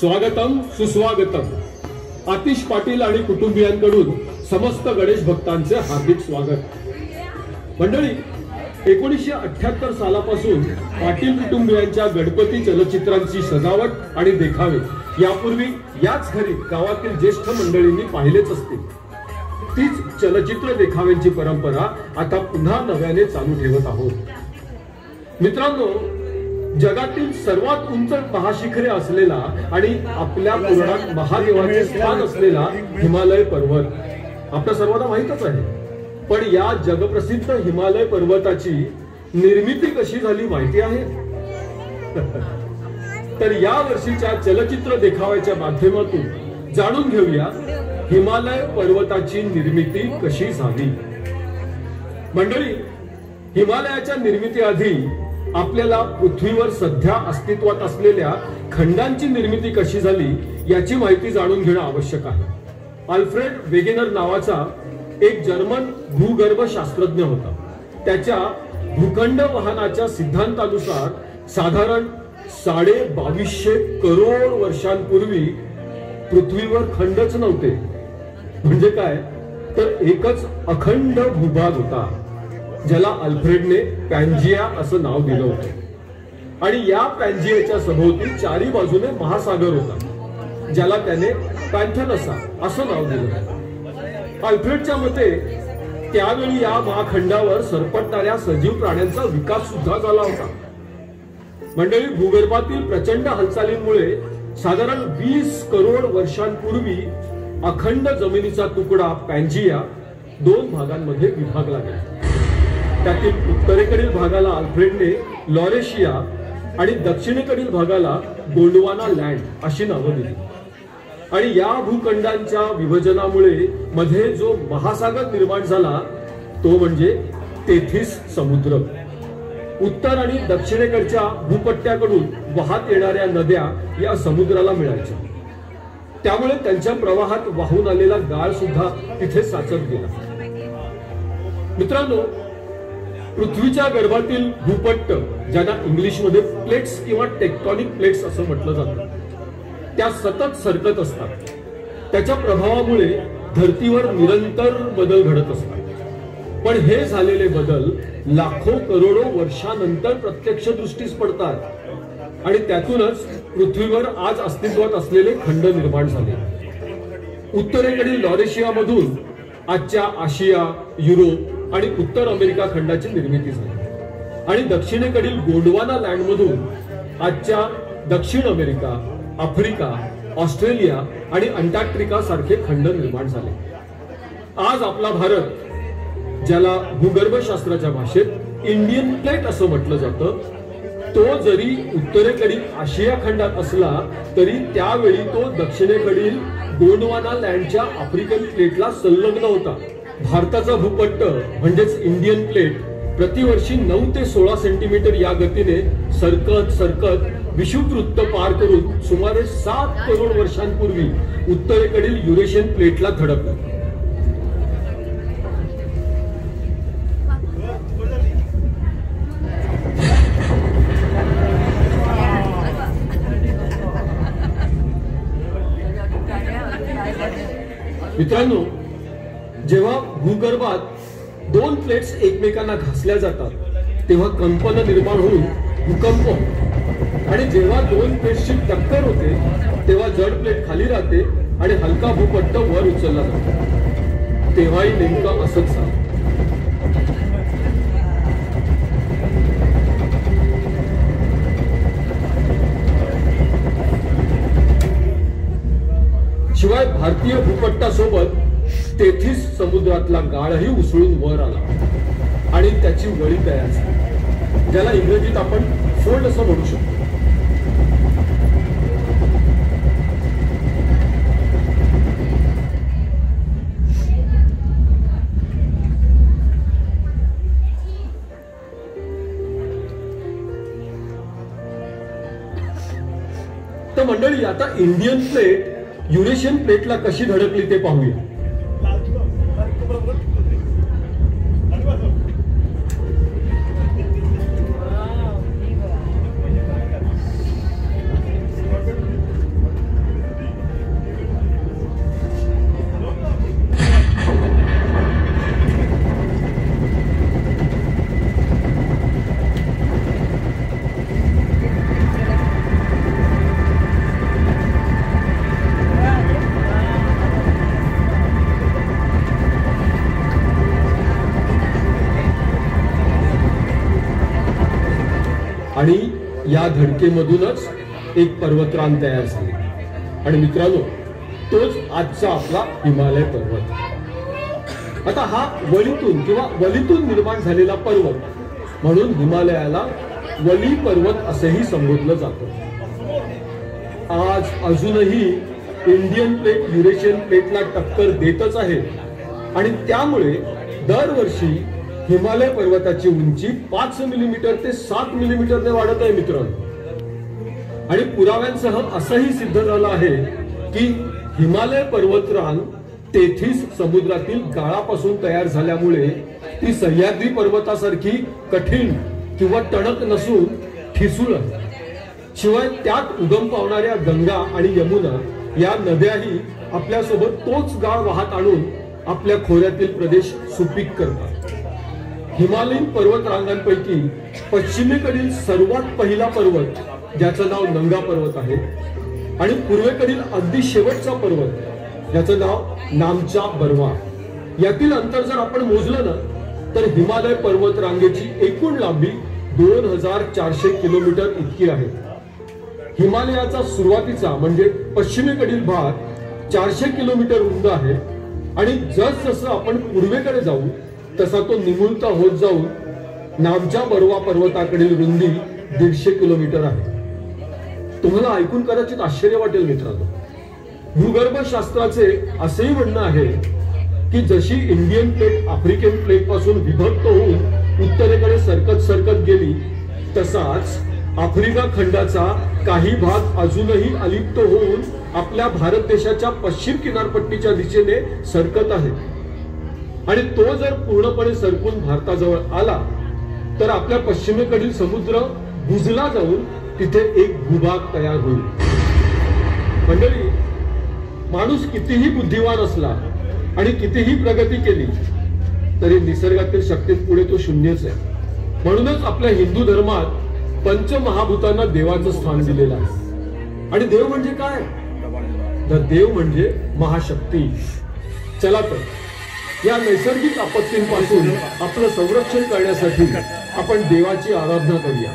स्वागतम सुस्वागतम। आतिश पाटील आणि कुटुंबियांकडून समस्त गणेश भक्तांचे हार्दिक स्वागत। मंडळी, 1978 सालापासून पाटील कुटुंबियांच्या गणपती चलचित्रांची सजावट आणि देखावे यापूर्वी याच घरी गावातील ज्येष्ठ मंडळींनी पाहिलेच असते। तीच चलचित्र देखाव्यांची परंपरा आता पुन्हा नव्याने चालू ठेवत आहोत। मित्रांनो, जगातील सर्वात उंच महाशिखरे असलेला आणि आपल्या पुराणात महादेवाचे स्थान असलेला हिमालय पर्वत आपल्या सर्वांना माहीतच आहे। पण या जगप्रसिद्ध हिमालय पर्वताची निर्मिती कशी झाली माहिती आहे? तर या वर्षीच्या चलचित्र देखाव्याच्या माध्यमातून जाणून घेऊया हिमालय पर्वताची निर्मिती कशी झाली। मंडळी, हिमालयाच्या निर्मितीआधी आपल्याला पृथ्वीवर सध्या अस्तित्वात असलेल्या खंडांची निर्मिती कशी झाली याची माहिती जाणून घेणं आवश्यक आहे। अल्फ्रेड वेगेनर नावाचा एक जर्मन भूगर्भ शास्त्रज्ञ होता। त्याच्या भूखंड वहनाच्या सिद्धांतानुसार साधारण 2250 करोड वर्षांपूर्वी पृथ्वीवर खंडच नव्हते। म्हणजे काय, तर एकच अखंड भूभाग होता ज्याला अल्फ्रेडने पॅन्जिया असं नाव दिलं होतं। आणि या पॅन्जियाच्या सभोवती चारी बाजूने महासागर होता ज्याला त्याने पॅन्थनसा असं नाव दिलं। अल्फ्रेडच्या मते त्यावेळी या महाखंडावर सरपटणाऱ्या सजीव प्राण्यांचा विकास सुद्धा झाला होता। मंडळी, भूगर्भातील प्रचंड हालचालींमुळे साधारण 20 करोड वर्षांपूर्वी अखंड जमिनीचा तुकडा पॅन्जिया 2 भागांमध्ये विभागला गेला। त्यातील उत्तरेकडील भागाला अल्फ्रेडने लॉरेशिया आणि दक्षिणेकडील भागाला गोंडवाना लँड अशी नावं दिली। आणि या भूखंडांच्या विभाजनामुळे मध्ये जो महासागर निर्माण झाला तो म्हणजे तेथिस समुद्र। उत्तर आणि दक्षिणेकडच्या भूपट्ट्याकडून वाहत येणाऱ्या नद्या या समुद्राला मिळायच्या, त्यामुळे त्यांच्या प्रवाहात वाहून आलेला गाळ सुद्धा तिथे साचत गेला। मित्रांनो, पृथ्वीच्या गर्भातील भूपट्ट, ज्यांना इंग्लिशमध्ये प्लेट्स किंवा टेक्टॉनिक प्लेट्स असं म्हटलं जातं, त्या सतत सरकत असतात। त्याच्या प्रभावामुळे धर्तीवर निरंतर बदल घडत असतात। पण हे झालेले बदल लाखो करोडो वर्षानंतर प्रत्यक्ष दृष्टीस पडतात आणि त्यातूनच पृथ्वीवर आज अस्तित्वात असलेले खंड निर्माण झाले। उत्तरेकडील लॉरेशियामधून आजच्या आशिया, युरोप आणि उत्तर अमेरिका खंडाची निर्मिती झाली आणि दक्षिणेकडील गोंडवाना लँड मधून आजच्या दक्षिण अमेरिका, आफ्रिका, ऑस्ट्रेलिया आणि अंटार्क्टिका सारखे खंड निर्माण झाले। आज आपला भारत, ज्याला भूगर्भशास्त्राच्या भाषेत इंडियन प्लेट असं म्हटलं जातं, तो जरी उत्तरेकडील आशिया खंडात असला तरी त्यावेळी तो दक्षिणेकडील गोंडवाना लँडच्या आफ्रिकन प्लेटला संलग्न होता। भारताचा भूपट्ट म्हणजेच इंडियन प्लेट प्रतिवर्षी 9 ते 16 सेंटीमीटर या गतीने सरकत सरकत विषुववृत्त पार करून सुमारे 7 करोड वर्षांपूर्वी उत्तरेकडील युरेशियन प्लेटला धडकलं। मित्रांनो, जेव्हा भूगर्भात 2 प्लेट्स एकमेकांना घासल्या जातात तेव्हा कंपन निर्माण होऊन भूकंप होतो आणि जेव्हा 2 प्लेट्सची टक्कर होते तेव्हा जड प्लेट खाली राहते आणि हलका भूपट्ट वर उचलला जातो। तेव्हाही नेमकं असंच झालं। शिवाय भारतीय भूपट्टासोबत तेथिस समुद्रातला गाळही उसळून वर आला आणि त्याची वळी तयार झाली, ज्याला इंग्रजीत आपण फोल्ड असं म्हणू शकतो। तर मंडळी, आता इंडियन प्लेट युरेशियन प्लेटला कशी धडकली ते पाहूया। या धडकेमधूनच एक पर्वतरांग तयार झाली आणि मित्रांनो तोच आजचा आपला हिमालय पर्वत। आता हा वलीतून किंवा वलीतून निर्माण झालेला पर्वत म्हणून हिमालयाला वली पर्वत असेही संबोधलं जातं। आज अजूनही इंडियन प्लेट युरेशियन प्लेटला टक्कर देतच आहे आणि त्यामुळे दरवर्षी हिमालय पर्वताची उंची 5 मिलीमीटर ते 7 मिलीमीटरने वाढत आहे मित्रांनो। आणि पुराव्यांसह असंही सिद्ध झालं आहे की हिमालय पर्वतरांग 33 समुद्रातील गाळापासून तयार झाल्यामुळे ती सह्याद्री पर्वतासारखी कठीण किंवा टणक नसून ठिसूळ आहे। शिवाय त्यात उगम पावणाऱ्या गंगा आणि यमुना या नद्याही आपल्यासोबत तोच गाळ वाहत आणून आपल्या खोऱ्यातील प्रदेश सुपीक करतात। हिमालयीन पर्वतरांगांपैकी पश्चिमेकडील सर्वात पहिला पर्वत ज्याचं नाव नंगा पर्वत आहे आणि पूर्वेकडील अगदी शेवटचा पर्वत ज्याचं नाव नामचा बरवा, यातील अंतर जर आपण मोजलं ना तर हिमालय पर्वतरांगेची एकूण लांबी 2400 किलोमीटर इतकी आहे। हिमालयाचा सुरुवातीचा म्हणजे पश्चिमेकडील भाग 400 किलोमीटर रुंद आहे आणि जसजसं आपण पूर्वेकडे जाऊ तसा तो निमुळता होत जाऊन नामच्या बरवा पर्वताकडील रुंदी 150 किलोमीटर आहे। तुम्हाला ऐकून कदाचित आश्चर्य वाटेल मित्रांनो, भूगर्भशास्त्राचे असेही म्हणणं आहे की जशी इंडियन प्लेट आफ्रिकन प्लेट पासून विभक्त होऊन उत्तरेकडे सरकत गेली तसाच आफ्रिका खंडाचा काही भाग अजूनही अलिप्त होऊन आपल्या भारत देशाच्या पश्चिम किनारपट्टीच्या दिशेने सरकत आहे आणि तो जर पूर्णपणे सरकून भारताजवळ आला तर आपल्या पश्चिमेकडील समुद्र बुजला जाऊन तिथे एक भूभाग तयार होईल। मंडळी, माणूस कितीही बुद्धिवान असला आणि कितीही प्रगती केली तरी निसर्गातील शक्तीपुढे तो शून्यच आहे। म्हणूनच आपल्या हिंदू धर्मात पंचमहाभूतांना देवाचं स्थान दिलेलं आहे। आणि देव म्हणजे काय? तर देव म्हणजे महाशक्ती। चला तर या नैसर्गिक आपत्तींपासून आपलं संरक्षण करण्यासाठी आपण देवाची आराधना करूया।